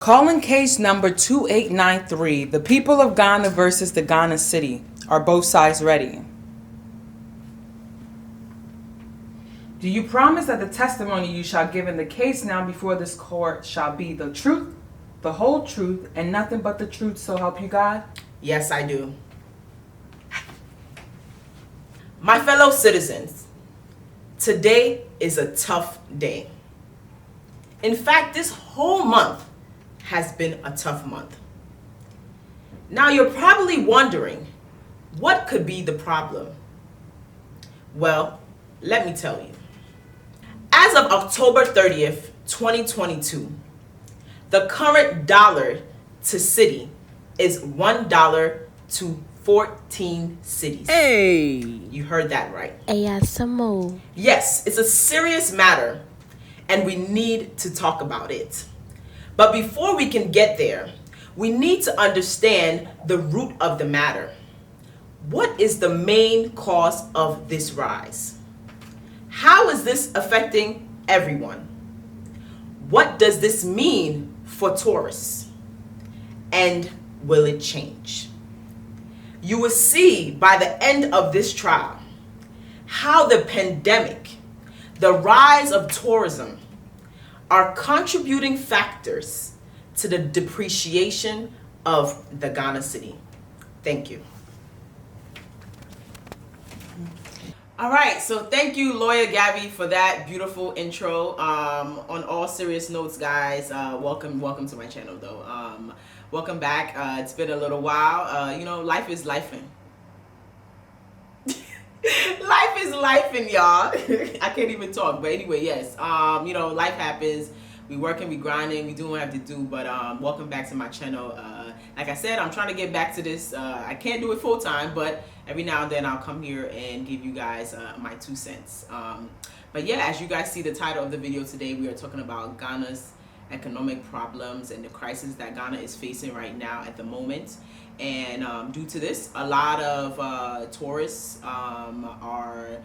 Calling case number 2893, the people of Ghana versus the Ghana city. Are both sides ready? Do you promise that the testimony you shall give in the case now before this court shall be the truth, the whole truth, and nothing but the truth, so help you God? Yes, I do. My fellow citizens, today is a tough day. In fact, this whole month has been a tough month. Now you're probably wondering, what could be the problem? Well, let me tell you. As of October 30th, 2022, the current dollar to city is $1 to 14 cities. Hey! You heard that right. ASMO. Yes, it's a serious matter and we need to talk about it. But before we can get there, we need to understand the root of the matter. What is the main cause of this rise? How is this affecting everyone? What does this mean for tourists? And will it change? You will see by the end of this trial how the pandemic, the rise of tourism, are contributing factors to the depreciation of the Ghana city. Thank you. All right, so thank you, Lawyer Gabby, for that beautiful intro. On all serious notes, guys, welcome to my channel, though. Welcome back. It's been a little while. Life is lifing. Life is lifing, y'all. I can't even talk, but anyway, yes. Life happens. We working, we grinding, we doing what we have to do. But welcome back to my channel. Like I said, I'm trying to get back to this. I can't do it full time, but every now and then I'll come here and give you guys my 2 cents. But yeah, as you guys see the title of the video today, we are talking about Ghana's economic problems and the crisis that Ghana is facing right now at the moment. And due to this, a lot of tourists are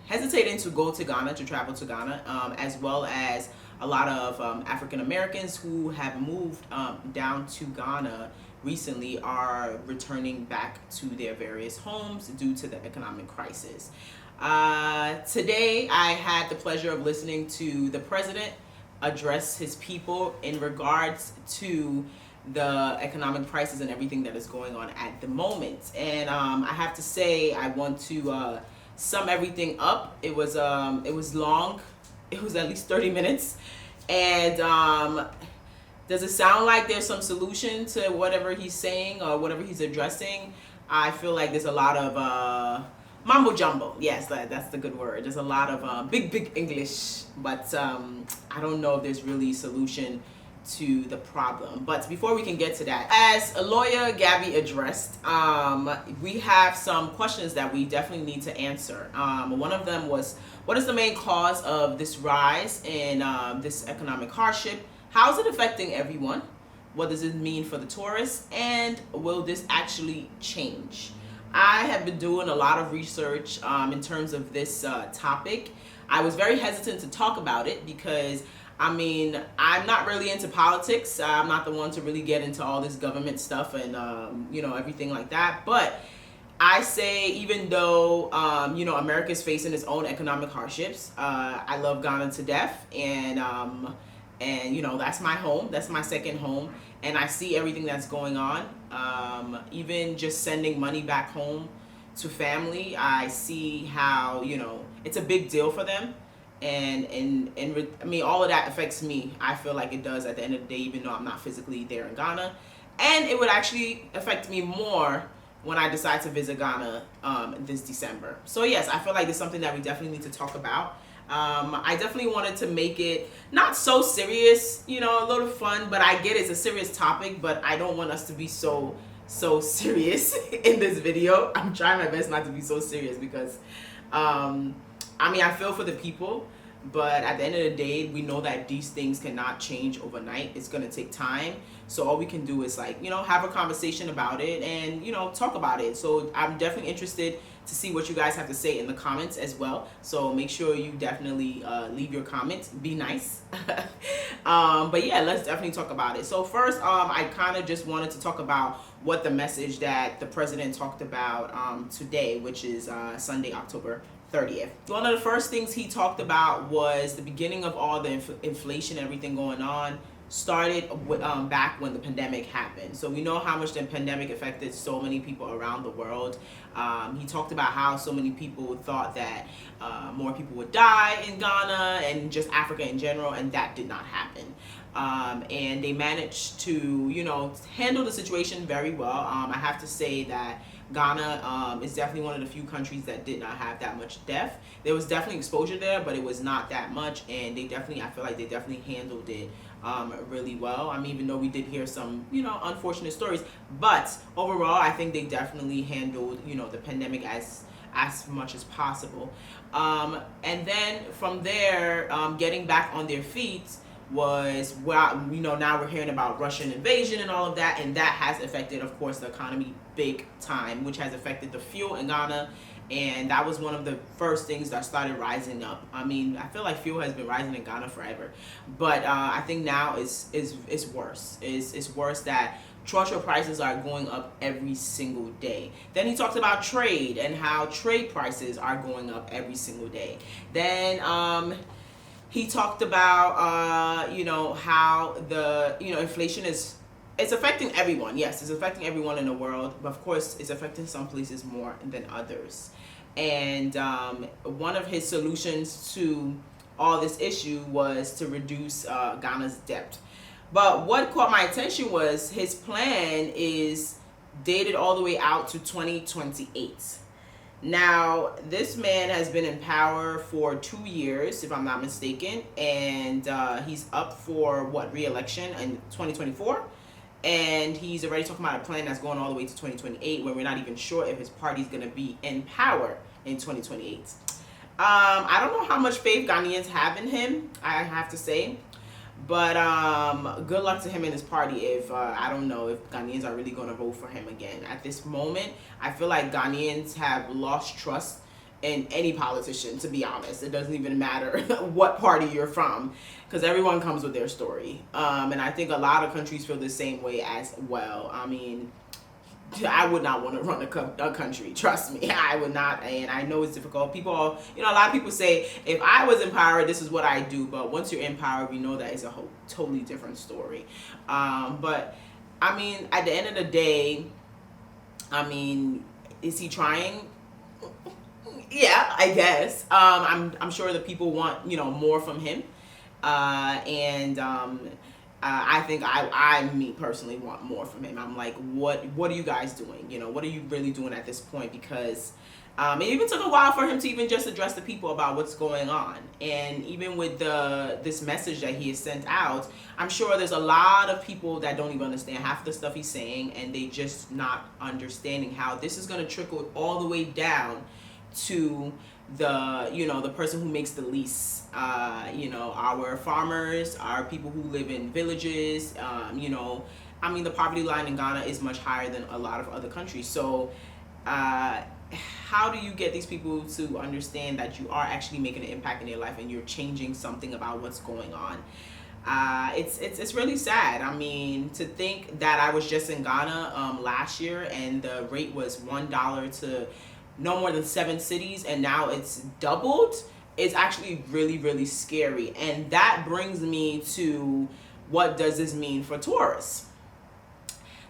hesitating to go to Ghana, to travel to Ghana, as well as a lot of African Americans who have moved down to Ghana recently are returning back to their various homes due to the economic crisis. Today, I had the pleasure of listening to the president address his people in regards to the economic crisis and everything that is going on at the moment. And I have to say, I want to sum everything up. It was long. It was at least 30 minutes. And does it sound like there's some solution to whatever he's saying or whatever he's addressing? I feel like there's a lot of mambo jumbo. Yes, that's the good word. There's a lot of big English, but I don't know if there's really solution to the problem. But before we can get to that, as a lawyer Gabby addressed, we have some questions that we definitely need to answer. One of them was, what is the main cause of this rise in this economic hardship? How is it affecting everyone? What does it mean for the tourists? And will this actually change? I have been doing a lot of research in terms of this topic. I was very hesitant to talk about it because I'm not really into politics. I'm not the one to really get into all this government stuff and, everything like that. But I say, even though, America is facing its own economic hardships, I love Ghana to death. And that's my home. That's my second home. And I see everything that's going on. Even just sending money back home to family, I see how, it's a big deal for them. And all of that affects me. I feel like it does at the end of the day, even though I'm not physically there in Ghana. And it would actually affect me more when I decide to visit Ghana this December. So yes, I feel like it's something that we definitely need to talk about. I definitely wanted to make it not so serious, a little fun, but I get it's a serious topic, but I don't want us to be so serious in this video. I'm trying my best not to be so serious because I feel for the people, but at the end of the day, we know that these things cannot change overnight. It's going to take time. So all we can do is have a conversation about it and, talk about it. So I'm definitely interested to see what you guys have to say in the comments as well. So make sure you definitely leave your comments. Be nice. But yeah, let's definitely talk about it. So first, I kind of just wanted to talk about what the message that the president talked about today, which is Sunday, October 30th. One of the first things he talked about was the beginning of all the inflation, everything going on started back when the pandemic happened. So we know how much the pandemic affected so many people around the world. He talked about how so many people thought that more people would die in Ghana and just Africa in general, and that did not happen. And they managed to, you know, handle the situation very well. I have to say that Ghana is definitely one of the few countries that did not have that much death. There was definitely exposure there, but it was not that much, and they definitely, I feel like they definitely handled it really well. I mean, even though we did hear some, you know, unfortunate stories, but overall, I think they definitely handled, you know, the pandemic as much as possible. And then from there, getting back on their feet was, well, you know, now we're hearing about Russian invasion and all of that, and that has affected, of course, the economy big time, which has affected the fuel in Ghana. And that was one of the first things that started rising up. I mean, I feel like fuel has been rising in Ghana forever, but I think now it's worse. It's worse that truck prices are going up every single day. Then he talked about trade and how trade prices are going up every single day. Then he talked about you know, how the, you know, inflation it's affecting everyone. Yes, it's affecting everyone in the world, but of course it's affecting some places more than others. And one of his solutions to all this issue was to reduce Ghana's debt. But what caught my attention was his plan is dated all the way out to 2028. Now, this man has been in power for 2 years, if I'm not mistaken, and he's up for, what, re-election in 2024? And he's already talking about a plan that's going all the way to 2028, where we're not even sure if his party's going to be in power in 2028. I don't know how much faith Ghanaians have in him, I have to say. But good luck to him and his party if, I don't know if Ghanaians are really going to vote for him again. At this moment, I feel like Ghanaians have lost trust in any politician, to be honest. It doesn't even matter what party you're from, because everyone comes with their story. And I think a lot of countries feel the same way as well. I mean, I would not want to run a country. Trust me, I would not. And I know it's difficult. People, you know, a lot of people say, if I was in power, this is what I do. But once you're in power, we know that it's a whole totally different story. But I mean, at the end of the day, I mean, is he trying? Yeah, I guess. I'm sure the people want, you know, more from him. I think me personally want more from him. I'm like, what are you guys doing? You know, what are you really doing at this point? Because it even took a while for him to even just address the people about what's going on. And even with this message that he has sent out, I'm sure there's a lot of people that don't even understand half the stuff he's saying, and they just not understanding how this is going to trickle all the way down to the, you know, the person who makes the least, you know, our farmers, our people who live in villages, you know, I mean, the poverty line in Ghana is much higher than a lot of other countries. So how do you get these people to understand that you are actually making an impact in their life and you're changing something about what's going on? It's really sad. I mean, to think that I was just in Ghana last year and the rate was $1 to no more than 7 cities, and now it's doubled. It's actually really, really scary. And that brings me to, what does this mean for tourists?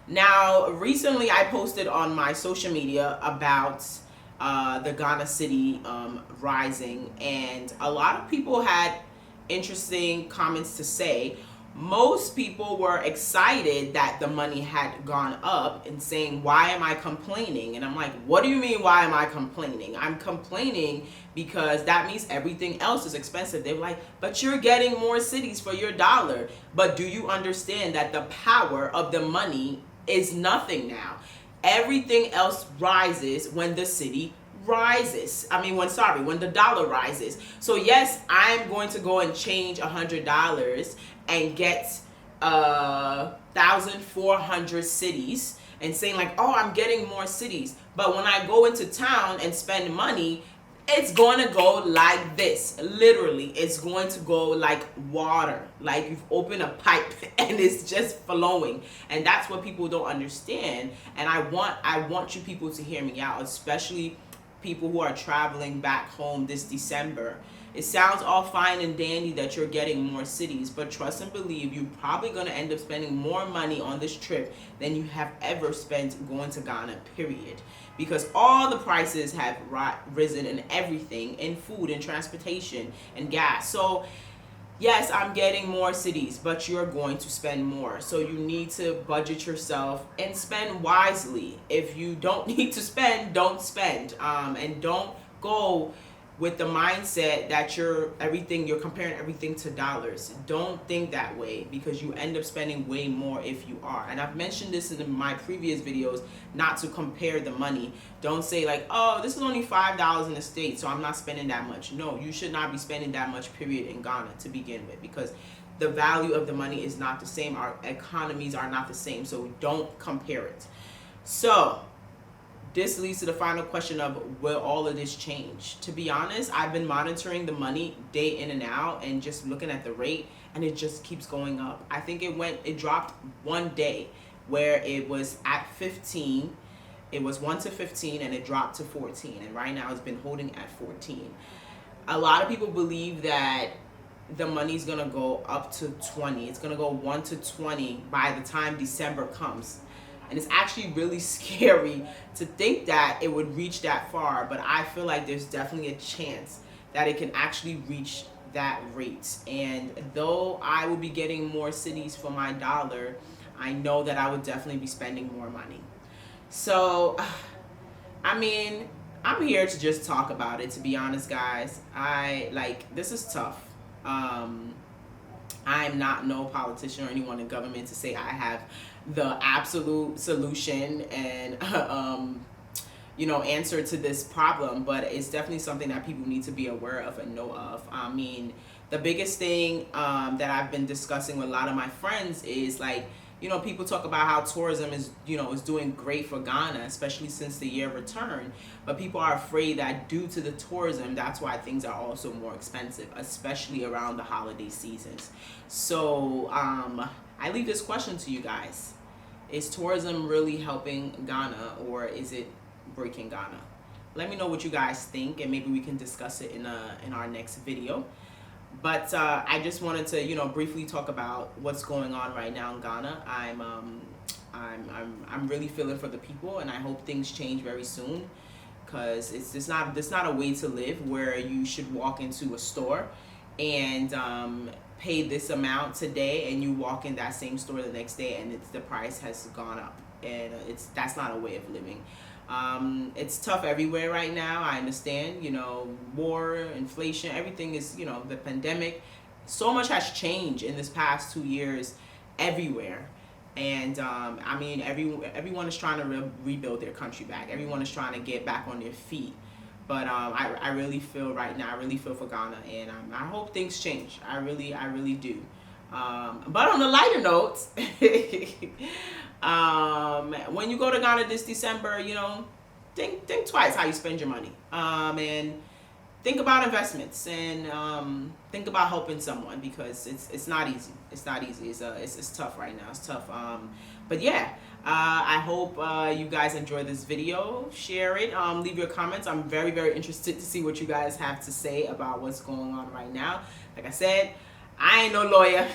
Now, recently I posted on my social media about the Ghana city rising, and a lot of people had interesting comments to say. Most people were excited that the money had gone up and saying, why am I complaining? And I'm like, what do you mean, why am I complaining? I'm complaining because that means everything else is expensive. They were like, but you're getting more cities for your dollar. But do you understand that the power of the money is nothing now? Everything else rises when the city rises. When the dollar rises. So yes, I'm going to go and change $100 and get 1,400 cities and saying like, oh, I'm getting more cities. But when I go into town and spend money, it's going to go like this. Literally, it's going to go like water. Like you've opened a pipe and it's just flowing. And that's what people don't understand. And I want you people to hear me out, especially people who are traveling back home this December. It sounds all fine and dandy that you're getting more cities, but trust and believe you're probably going to end up spending more money on this trip than you have ever spent going to Ghana, period. Because all the prices have risen in everything, in food and transportation and gas. So yes, I'm getting more cities, but you're going to spend more. So you need to budget yourself and spend wisely. If you don't need to spend, don't spend. And don't go with the mindset that you're comparing everything to dollars. Don't think that way, because you end up spending way more if you are. And I've mentioned this in my previous videos, not to compare the money. Don't say like, oh, this is only $5 in the States, so I'm not spending that much. No, you should not be spending that much, period, in Ghana to begin with, because the value of the money is not the same. Our economies are not the same, so don't compare it. So this leads to the final question of, will all of this change? To be honest, I've been monitoring the money day in and out and just looking at the rate, and it just keeps going up. I think it dropped one day where it was at 15. It was 1 to 15 and it dropped to 14. And right now it's been holding at 14. A lot of people believe that the money's going to go up to 20. It's going to go 1 to 20 by the time December comes. And it's actually really scary to think that it would reach that far, but I feel like there's definitely a chance that it can actually reach that rate. And though I will be getting more cities for my dollar, I know that I would definitely be spending more money. So, I mean, I'm here to just talk about it, to be honest, guys. This is tough. I'm not no politician or anyone in government to say I have the absolute solution and answer to this problem, but it's definitely something that people need to be aware of and know of. I mean, the biggest thing that I've been discussing with a lot of my friends is people talk about how tourism is doing great for Ghana, especially since the year return. But people are afraid that due to the tourism, that's why things are also more expensive, especially around the holiday seasons. So I leave this question to you guys. Is tourism really helping Ghana, or is it breaking Ghana? Let me know what you guys think, and maybe we can discuss it in our next video. But I just wanted to briefly talk about what's going on right now in Ghana. I'm really feeling for the people, and I hope things change very soon, because it's not a way to live where you should walk into a store and pay this amount today and you walk in that same store the next day and the price has gone up, and that's not a way of living. It's tough everywhere right now. I understand, war, inflation, everything is, the pandemic. So much has changed in this past 2 years everywhere. And I mean, everyone is trying to rebuild their country back. Everyone is trying to get back on their feet. But I really feel right now, I really feel for Ghana, and I hope things change. I really do. But on a lighter note, when you go to Ghana this December, think twice how you spend your money. And think about investments, and think about helping someone, because it's not easy. It's not easy. It's tough right now. It's tough. But yeah. I hope you guys enjoy this video. Share it. Leave your comments. I'm very, very interested to see what you guys have to say about what's going on right now. Like I said, I ain't no lawyer.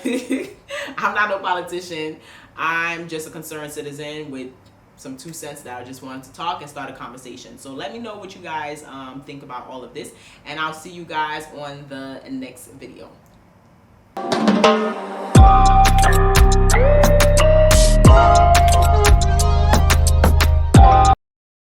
I'm not no politician. I'm just a concerned citizen with some 2 cents that I just wanted to talk and start a conversation. So let me know what you guys think about all of this, and I'll see you guys on the next video.